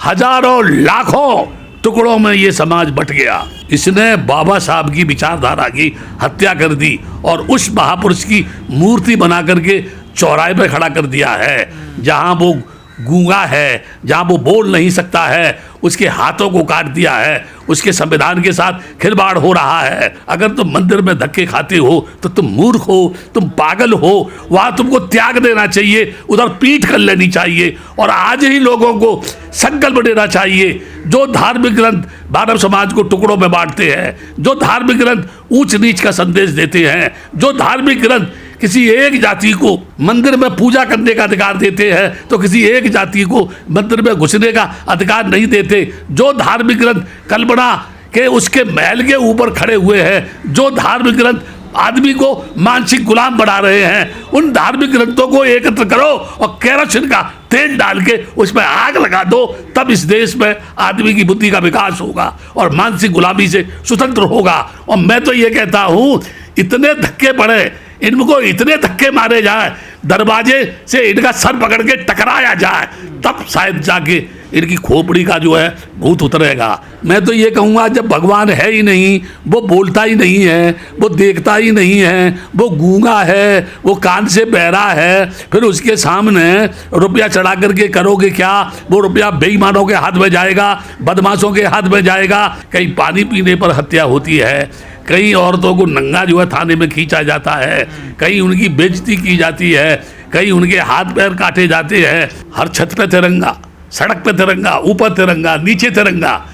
हजारों लाखों टुकड़ों में ये समाज बट गया। इसने बाबा साहब की विचारधारा की हत्या कर दी और उस महापुरुष की मूर्ति बना करके चौराहे पे खड़ा कर दिया है। जहां वो गूंगा है, जहां वो बोल नहीं सकता है, उसके हाथों को काट दिया है, उसके संविधान के साथ खिलवाड़ हो रहा है। अगर तुम मंदिर में धक्के खाते हो तो तुम मूर्ख हो, तुम पागल हो। वहां तुमको त्याग देना चाहिए, उधर पीठ कर लेनी चाहिए और आज ही लोगों को संकल्प लेना चाहिए। जो धार्मिक ग्रंथ मानव समाज को टुकड़ों में बांटते हैं, जो धार्मिक ग्रंथ ऊंच नीच का संदेश देते हैं, जो धार्मिक ग्रंथ किसी एक जाति को मंदिर में पूजा करने का अधिकार देते हैं तो किसी एक जाति को मंदिर में घुसने का अधिकार नहीं देते, जो धार्मिक ग्रंथ कल्पना के उसके महल के ऊपर खड़े हुए हैं, जो धार्मिक ग्रंथ आदमी को मानसिक गुलाम बना रहे हैं, उन धार्मिक ग्रंथों को एकत्र करो और केरोसिन का तेल डाल के उसमें आग लगा दो। तब इस देश में आदमी की बुद्धि का विकास होगा और मानसिक गुलामी से स्वतंत्र होगा। और मैं तो ये कहता हूँ, इतने धक्के पड़े, इनको इतने धक्के मारे जाए, दरवाजे से इनका सर पकड़ के टकराया जाए, तब शायद जाके इनकी खोपड़ी का जो है भूत उतरेगा। मैं तो ये कहूँगा, जब भगवान है ही नहीं, वो बोलता ही नहीं है, वो देखता ही नहीं है, वो गूंगा है, वो कान से बहरा है, फिर उसके सामने रुपया चढ़ा करके करोगे क्या? वो रुपया बेईमानों के हाथ में जाएगा, बदमाशों के हाथ में जाएगा। कहीं पानी पीने पर हत्या होती है, कई औरतों को नंगा जो है थाने में खींचा जाता है, कहीं उनकी बेइज्जती की जाती है, कहीं उनके हाथ पैर काटे जाते हैं। हर छत पे तिरंगा, सड़क पे तिरंगा, ऊपर तिरंगा, नीचे तिरंगा।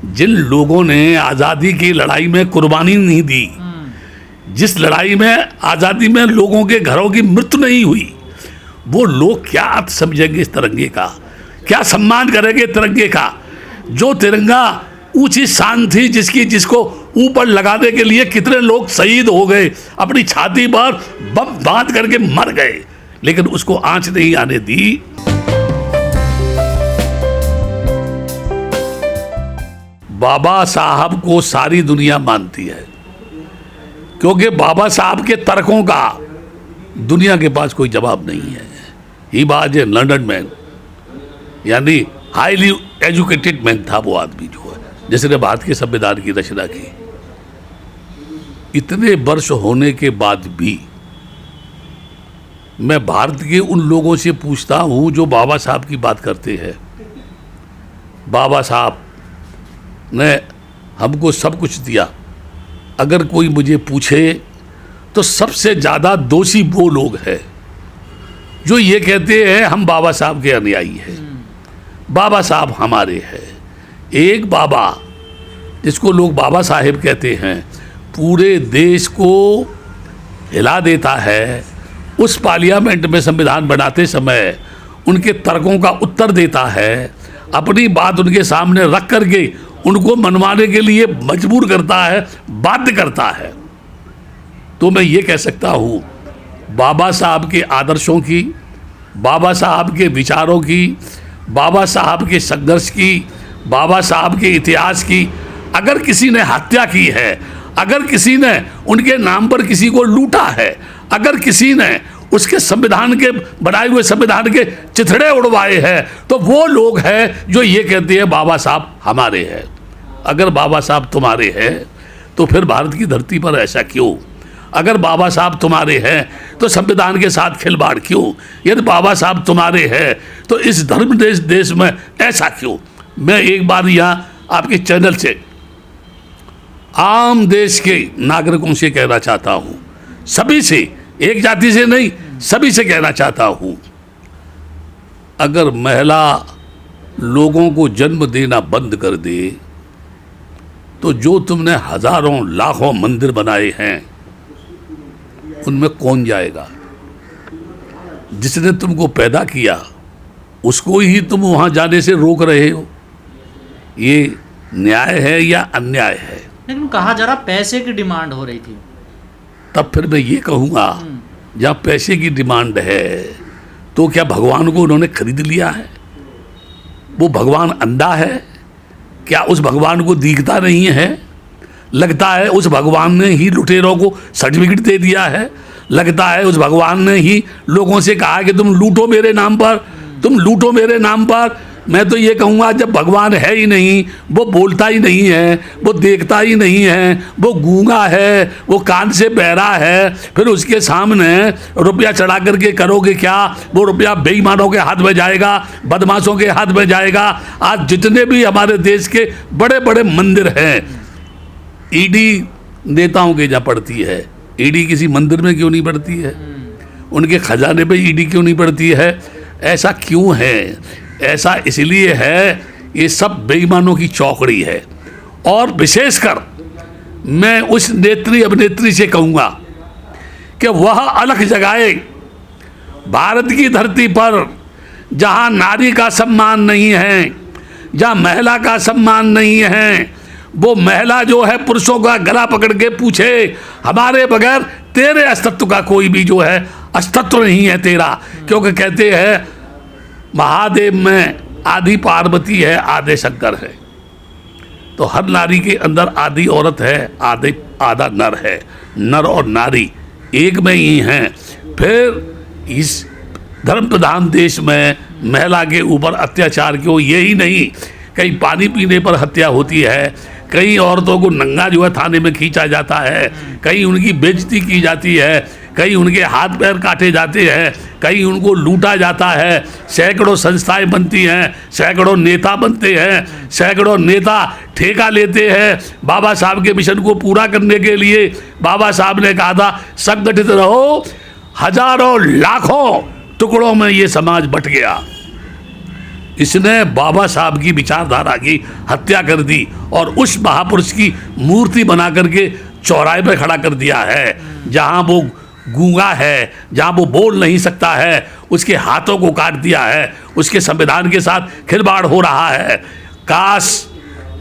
जिन लोगों ने आज़ादी की लड़ाई में कुर्बानी नहीं दी, जिस लड़ाई में आज़ादी में लोगों के घरों की मृत्यु नहीं हुई, वो लोग क्या अर्थ समझेंगे इस तिरंगे का? क्या सम्मान करेंगे तिरंगे का? जो तिरंगा ऊंची शान थी, जिसको ऊपर लगाने के लिए कितने लोग शहीद हो गए, अपनी छाती पर बम बांध करके मर गए, लेकिन उसको आंच नहीं आने दी। बाबा साहब को सारी दुनिया मानती है, क्योंकि बाबा साहब के तर्कों का दुनिया के पास कोई जवाब नहीं है। He was a learned man, यानी हाईली एजुकेटेड मैन था वो आदमी जो है, जिसने भारत के संविधान की रचना की। इतने वर्ष होने के बाद भी मैं भारत के उन लोगों से पूछता हूं जो बाबा साहब की बात करते हैं। बाबा साहब ने हमको सब कुछ दिया। अगर कोई मुझे पूछे तो सबसे ज़्यादा दोषी वो लोग हैं जो ये कहते हैं हम बाबा साहब के अनुयायी हैं, बाबा साहब हमारे हैं। एक बाबा जिसको लोग बाबा साहेब कहते हैं, पूरे देश को हिला देता है। उस पार्लियामेंट में संविधान बनाते समय उनके तर्कों का उत्तर देता है, अपनी बात उनके सामने रख करके उनको मनवाने के लिए मजबूर करता है, बाध्य करता है। तो मैं ये कह सकता हूँ, बाबा साहब के आदर्शों की, बाबा साहब के विचारों की, बाबा साहब के संघर्ष की, बाबा साहब के इतिहास की अगर किसी ने हत्या की है, अगर किसी ने उनके नाम पर किसी को लूटा है, अगर किसी ने उसके संविधान के बनाए हुए संविधान के चिथड़े उड़वाए हैं, तो वो लोग हैं जो ये कहते हैं बाबा साहब हमारे हैं। अगर बाबा साहब तुम्हारे हैं तो फिर भारत की धरती पर ऐसा क्यों? अगर बाबा साहब तुम्हारे हैं तो संविधान के साथ खिलवाड़ क्यों? यदि बाबा साहब तुम्हारे हैं तो इस धर्म देश में ऐसा क्यों? मैं एक बार यहाँ आपके चैनल से आम देश के नागरिकों से कहना चाहता हूँ, सभी से, एक जाति से नहीं, सभी से कहना चाहता हूँ, अगर महिला लोगों को जन्म देना बंद कर दे तो जो तुमने हजारों लाखों मंदिर बनाए हैं उनमें कौन जाएगा? जिसने तुमको पैदा किया उसको ही तुम वहाँ जाने से रोक रहे हो। ये न्याय है या अन्याय है? लेकिन कहा जा रहा पैसे की डिमांड हो रही थी। तब फिर मैं ये कहूँगा, जहाँ पैसे की डिमांड है तो क्या भगवान को उन्होंने खरीद लिया है? वो भगवान अंधा है क्या? उस भगवान को दिखता नहीं है? लगता है उस भगवान ने ही लुटेरों को सर्टिफिकेट दे दिया है? लगता है उस भगवान ने ही लोगों से कहा कि तुम लूटो मेरे नाम पर, तुम लूटो मेरे नाम पर, मैं तो ये कहूँगा जब भगवान है ही नहीं, वो बोलता ही नहीं है, वो देखता ही नहीं है, वो गूंगा है, वो कान से बहरा है, फिर उसके सामने रुपया चढ़ा करके करोगे क्या? वो रुपया बेईमानों के हाथ में जाएगा, बदमाशों के हाथ में जाएगा। आज जितने भी हमारे देश के बड़े बड़े मंदिर हैं, ईडी नेताओं के जा पड़ती है, ईडी किसी मंदिर में क्यों नहीं पड़ती है? उनके खजाने पे ईडी क्यों नहीं पड़ती है? ऐसा क्यों है? ऐसा इसलिए है, ये सब बेईमानों की चौकड़ी है। और विशेषकर मैं उस नेत्री अभिनेत्री से कहूँगा कि वह अलख जगाए भारत की धरती पर, जहाँ नारी का सम्मान नहीं है, जहाँ महिला का सम्मान नहीं है। वो महिला जो है पुरुषों का गला पकड़ के पूछे, हमारे बगैर तेरे अस्तित्व का कोई भी जो है अस्तित्व नहीं है तेरा, क्योंकि कहते हैं महादेव में आधी पार्वती है, आधे शंकर है। तो हर नारी के अंदर आधी औरत है, आधा नर है। नर और नारी एक में ही हैं। फिर इस धर्म प्रधान देश में महिला के ऊपर अत्याचार क्यों? यही नहीं, कहीं पानी पीने पर हत्या होती है, कई औरतों को नंगा जो है थाने में खींचा जाता है, कहीं उनकी बेइज्जती की जाती है, कहीं उनके हाथ पैर काटे जाते हैं, कहीं उनको लूटा जाता है। सैकड़ों संस्थाएं बनती हैं, सैकड़ों नेता बनते हैं, सैकड़ों नेता ठेका लेते हैं बाबा साहब के मिशन को पूरा करने के लिए। बाबा साहब ने कहा था संगठित रहो, हजारों लाखों टुकड़ों में ये समाज बट गया। इसने बाबा साहब की विचारधारा की हत्या कर दी और उस महापुरुष की मूर्ति बना करके चौराहे पर खड़ा कर दिया है। जहाँ वो गूंगा है, जहाँ वो बोल नहीं सकता है, उसके हाथों को काट दिया है, उसके संविधान के साथ खिलवाड़ हो रहा है। काश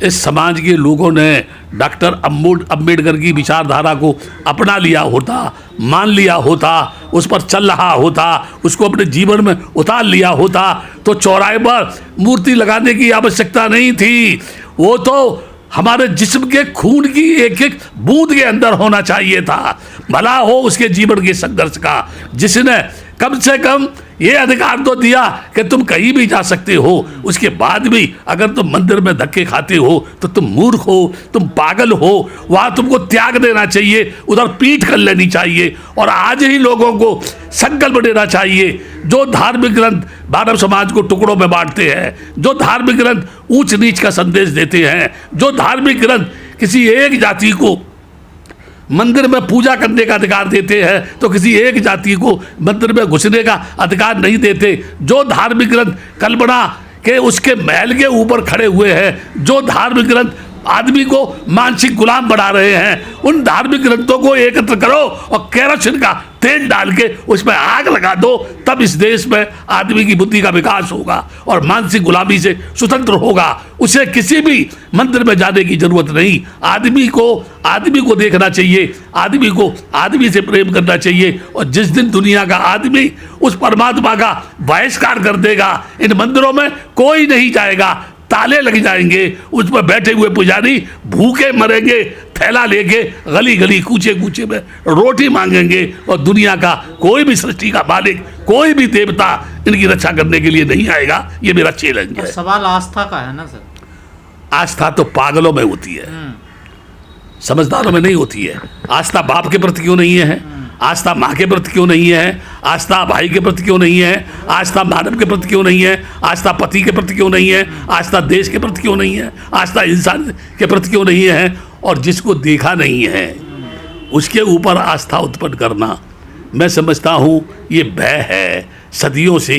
इस समाज के लोगों ने डॉक्टर अम्बेडकर की विचारधारा को अपना लिया होता, मान लिया होता, उस पर चल रहा होता, उसको अपने जीवन में उतार लिया होता, तो चौराहे पर मूर्ति लगाने की आवश्यकता नहीं थी। वो तो हमारे जिस्म के खून की एक एक बूंद के अंदर होना चाहिए था। भला हो उसके जीवन के संघर्ष का, जिसने कम से कम ये अधिकार तो दिया कि तुम कहीं भी जा सकते हो। उसके बाद भी अगर तुम मंदिर में धक्के खाते हो तो तुम मूर्ख हो, तुम पागल हो। वहाँ तुमको त्याग देना चाहिए, उधर पीठ कर लेनी चाहिए। और आज ही लोगों को संकल्प लेना चाहिए, जो धार्मिक ग्रंथ मानव समाज को टुकड़ों में बांटते हैं, जो धार्मिक ग्रंथ ऊंच नीच का संदेश देते हैं, जो धार्मिक ग्रंथ किसी एक जाति को मंदिर में पूजा करने का अधिकार देते हैं तो किसी एक जाति को मंदिर में घुसने का अधिकार नहीं देते, जो धार्मिक ग्रंथ कल्पना के उसके महल के ऊपर खड़े हुए हैं, जो धार्मिक ग्रंथ आदमी को मानसिक गुलाम बना रहे हैं, उन धार्मिक ग्रंथों को एकत्र करो और केरोसिन का तेल डाल के उसमें आग लगा दो। तब इस देश में आदमी की बुद्धि का विकास होगा और मानसिक गुलामी से स्वतंत्र होगा। उसे किसी भी मंदिर में जाने की जरूरत नहीं। आदमी को देखना चाहिए, आदमी को आदमी से प्रेम करना चाहिए। और जिस दिन दुनिया का आदमी उस परमात्मा का बहिष्कार कर देगा, इन मंदिरों में कोई नहीं जाएगा, ताले लग जाएंगे, उस पर बैठे हुए पुजारी भूखे मरेंगे, थैला लेके गली गली कूचे कूचे में रोटी मांगेंगे। और दुनिया का कोई भी सृष्टि का मालिक, कोई भी देवता इनकी रक्षा करने के लिए नहीं आएगा। ये मेरा चैलेंज है। सवाल आस्था का है ना सर? आस्था तो पागलों में होती है, समझदारों में नहीं होती है। आस्था बाप के प्रति क्यों नहीं है? आस्था माँ के प्रति क्यों नहीं है? आस्था भाई के प्रति क्यों नहीं है? आस्था मानव के प्रति क्यों नहीं है? आस्था पति के प्रति क्यों नहीं है? आस्था देश के प्रति क्यों नहीं है? आस्था इंसान के प्रति क्यों नहीं है? और जिसको देखा नहीं है उसके ऊपर आस्था उत्पन्न करना, मैं समझता हूँ ये भय है, सदियों से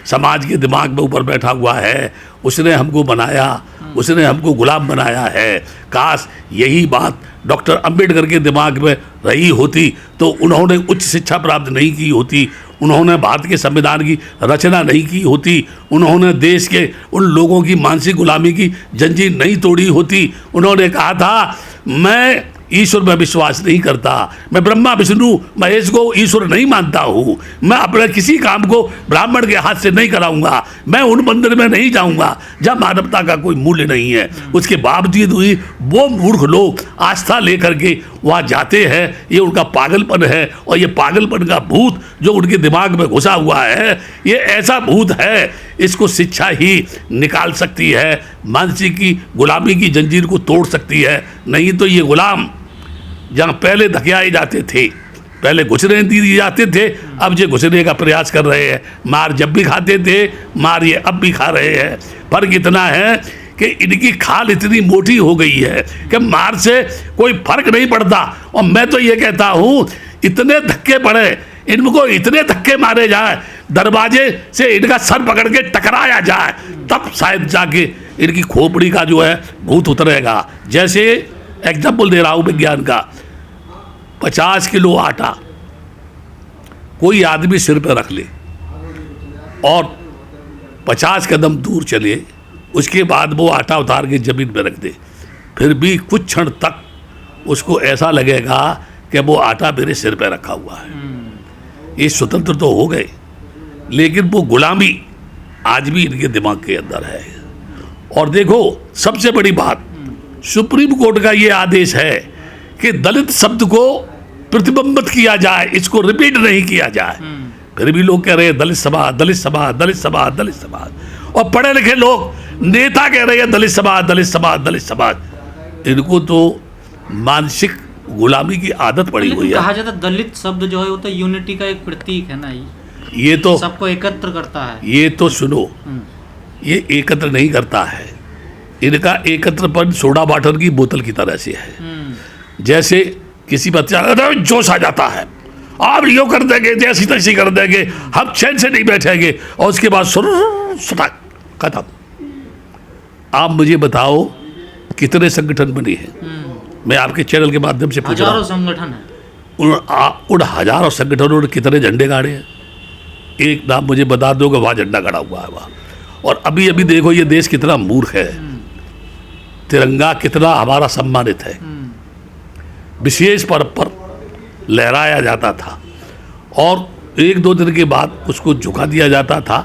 समाज के दिमाग में ऊपर बैठा हुआ है। उसने हमको बनाया, उसने हमको गुलाम बनाया है। काश यही बात डॉक्टर अंबेडकर के दिमाग में रही होती तो उन्होंने उच्च शिक्षा प्राप्त नहीं की होती, उन्होंने भारत के संविधान की रचना नहीं की होती, उन्होंने देश के उन लोगों की मानसिक गुलामी की जंजीर नहीं तोड़ी होती। उन्होंने कहा था मैं ईश्वर में विश्वास नहीं करता, मैं ब्रह्मा विष्णु महेश को ईश्वर नहीं मानता हूँ, मैं अपने किसी काम को ब्राह्मण के हाथ से नहीं कराऊंगा, मैं उन मंदिर में नहीं जाऊंगा जहाँ मानवता का कोई मूल्य नहीं है। उसके बावजूद भी वो मूर्ख लोग आस्था लेकर के वहाँ जाते हैं। ये उनका पागलपन है। और ये पागलपन का भूत जो उनके दिमाग में घुसा हुआ है, ये ऐसा भूत है इसको शिक्षा ही निकाल सकती है, मानसिक की गुलामी की जंजीर को तोड़ सकती है। नहीं तो ये गुलाम जहाँ पहले धकियाए जाते थे, पहले घुसने दिए जाते थे, अब ये घुसने का प्रयास कर रहे हैं। मार जब भी खाते थे, मार ये अब भी खा रहे हैं। फर्क इतना है कि इनकी खाल इतनी मोटी हो गई है कि मार से कोई फर्क नहीं पड़ता। और मैं तो ये कहता हूँ, इतने धक्के पड़े, इनको इतने धक्के मारे जाए, दरवाजे से इनका सर पकड़ के टकराया जाए, तब शायद जाके इनकी खोपड़ी का जो है भूत उतरेगा। जैसे एग्जाम्पल दे रहा हूँ विज्ञान का, 50 किलो आटा कोई आदमी सिर पर रख ले और 50 कदम दूर चले, उसके बाद वो आटा उतार के जमीन पर रख दे, फिर भी कुछ क्षण तक उसको ऐसा लगेगा कि वो आटा मेरे सिर पर रखा हुआ है। ये स्वतंत्र तो हो गए, लेकिन वो गुलामी आज भी इनके दिमाग के अंदर है। और देखो, सबसे बड़ी बात, सुप्रीम कोर्ट का ये आदेश है कि दलित शब्द को प्रतिबंधित किया जाए, इसको रिपीट नहीं किया जाए। फिर भी लोग कह रहे हैं दलित समाज, दलित समाज, दलित समाज, दलित समाज। और पढ़े लिखे लोग, नेता कह रहे हैं दलित समाज, दलित समाज, दलित समाज। इनको तो मानसिक गुलामी की आदत पड़ी हुई है। कहा जाता है दलित शब्द जो है वो तो यूनिटी का एक प्रतीक है ना, ये तो सबको एकत्र करता है। ये तो सुनो, ये एकत्र नहीं करता है। इनका एकत्रपन सोडा वाटर की बोतल की तरह से है। जैसे किसी बच्चा जोश आ जाता है, आप यो कर देंगे, जैसी तैसी कर देंगे, हम चैन से नहीं बैठेंगे, और उसके बाद सटाक खत्म। आप मुझे बताओ कितने संगठन बने हैं? मैं आपके चैनल के माध्यम से पूछ रहा हूं, हजारों संगठन है। उन हजारों संगठनों ने कितने झंडे गाड़े हैं? एक नाम मुझे बता दो कि वहाँ झंडा गड़ा हुआ है वहाँ। और अभी अभी देखो ये देश कितना मूर्ख है, तिरंगा कितना हमारा सम्मानित है, विशेष पर्व पर लहराया जाता था और 1-2 दिन के बाद उसको झुका दिया जाता था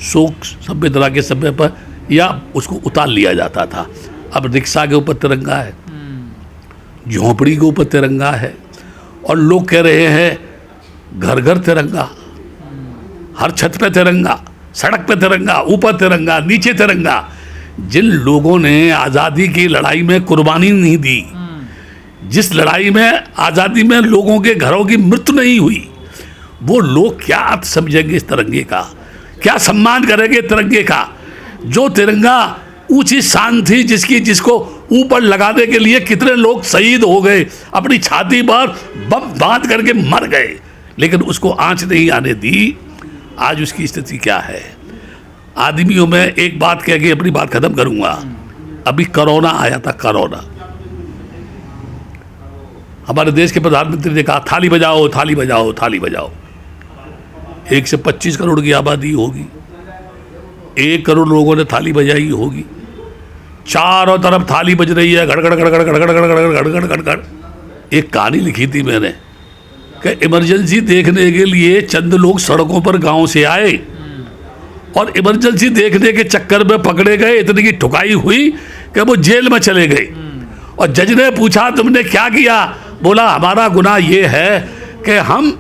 शोक संवेदना के समय पर, या उसको उतार लिया जाता था। अब रिक्शा के ऊपर तिरंगा है, झोंपड़ी के ऊपर तिरंगा है, और लोग कह रहे हैं घर घर तिरंगा, हर छत पे तिरंगा, सड़क पे तिरंगा, ऊपर तिरंगा, नीचे तिरंगा। जिन लोगों ने आज़ादी की लड़ाई में कुर्बानी नहीं दी, जिस लड़ाई में आज़ादी में लोगों के घरों की मृत्यु नहीं हुई, वो लोग क्या अर्थ समझेंगे इस तिरंगे का, क्या सम्मान करेंगे तिरंगे का? जो तिरंगा ऊंची शान थी, जिसको ऊपर लगाने के लिए कितने लोग शहीद हो गए, अपनी छाती पर बम बांध करके मर गए, लेकिन उसको आंच नहीं आने दी। आज उसकी स्थिति क्या है? आदमियों में एक बात कह के अपनी बात खत्म करूंगा। अभी कोरोना आया था, कोरोना, हमारे देश के प्रधानमंत्री ने कहा थाली बजाओ, थाली बजाओ, थाली बजाओ। 1 से 25 करोड़ की आबादी होगी, 1 करोड़ लोगों ने थाली बजाई होगी, चारों तरफ थाली बज रही है, गड़गड़ गड़गड़ गड़गड़ गड़गड़ गड़गड़ गड़गड़। एक कहानी लिखी थी मैंने कि इमरजेंसी देखने के लिए चंद लोग सड़कों पर गांव से आए और इमरजेंसी देखने के चक्कर में पकड़े गए, इतनी की ठुकाई हुई कि वो जेल में चले गए। और जज ने पूछा तुमने क्या किया? बोला हमारा गुनाह ये है कि हम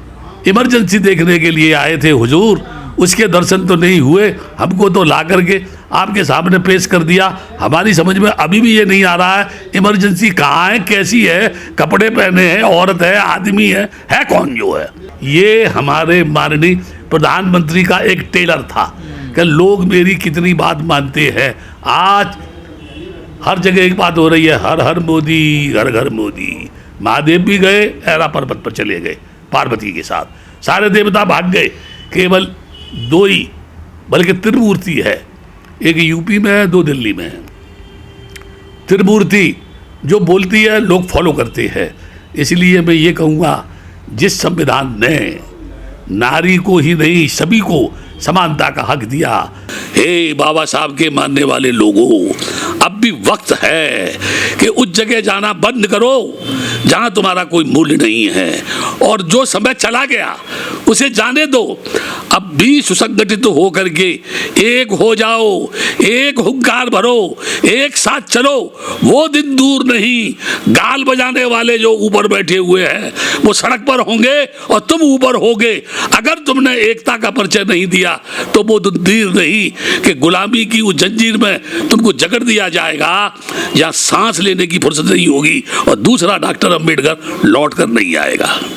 इमरजेंसी देखने के लिए आए थे हुजूर, उसके दर्शन तो नहीं हुए, हमको तो ला करके आपके सामने पेश कर दिया। हमारी समझ में अभी भी ये नहीं आ रहा है इमरजेंसी कहाँ है, कैसी है, कपड़े पहने हैं, औरत है, आदमी है कौन जो है? ये हमारे माननीय प्रधानमंत्री का एक टेलर था कि लोग मेरी कितनी बात मानते हैं। आज हर जगह एक बात हो रही है, हर हर मोदी, घर घर मोदी। महादेव भी गए, ऐरा पर्वत पर चले गए पार्वती के साथ, सारे देवता भाग गए, केवल 2 ही, बल्कि त्रिमूर्ति है, एक यूपी में है, 2 दिल्ली में है। त्रिमूर्ति जो बोलती है लोग फॉलो करते हैं। इसलिए मैं ये कहूँगा, जिस संविधान ने नारी को ही नहीं सभी को समानता का हक दिया, हे बाबा साहब के मानने वाले लोगों, अब भी वक्त है कि उस जगह जाना बंद करो जहां तुम्हारा कोई मूल्य नहीं है, और जो समय चला गया उसे जाने दो। अब भी सुसंगठित होकर के एक हो जाओ, एक हुंकार भरो, एक साथ चलो। वो दिन दूर नहीं, गाल बजाने वाले जो ऊपर बैठे हुए हैं वो सड़क पर होंगे और तुम ऊपर होगे। अगर तुमने एकता का परिचय नहीं दिया तो वो दिन दूर नहीं कि गुलामी की उस जंजीर में तुमको जकड़ दिया जाएगा, या सांस लेने की फुर्सत नहीं होगी और दूसरा डॉक्टर अंबेडकर लौट कर नहीं आएगा।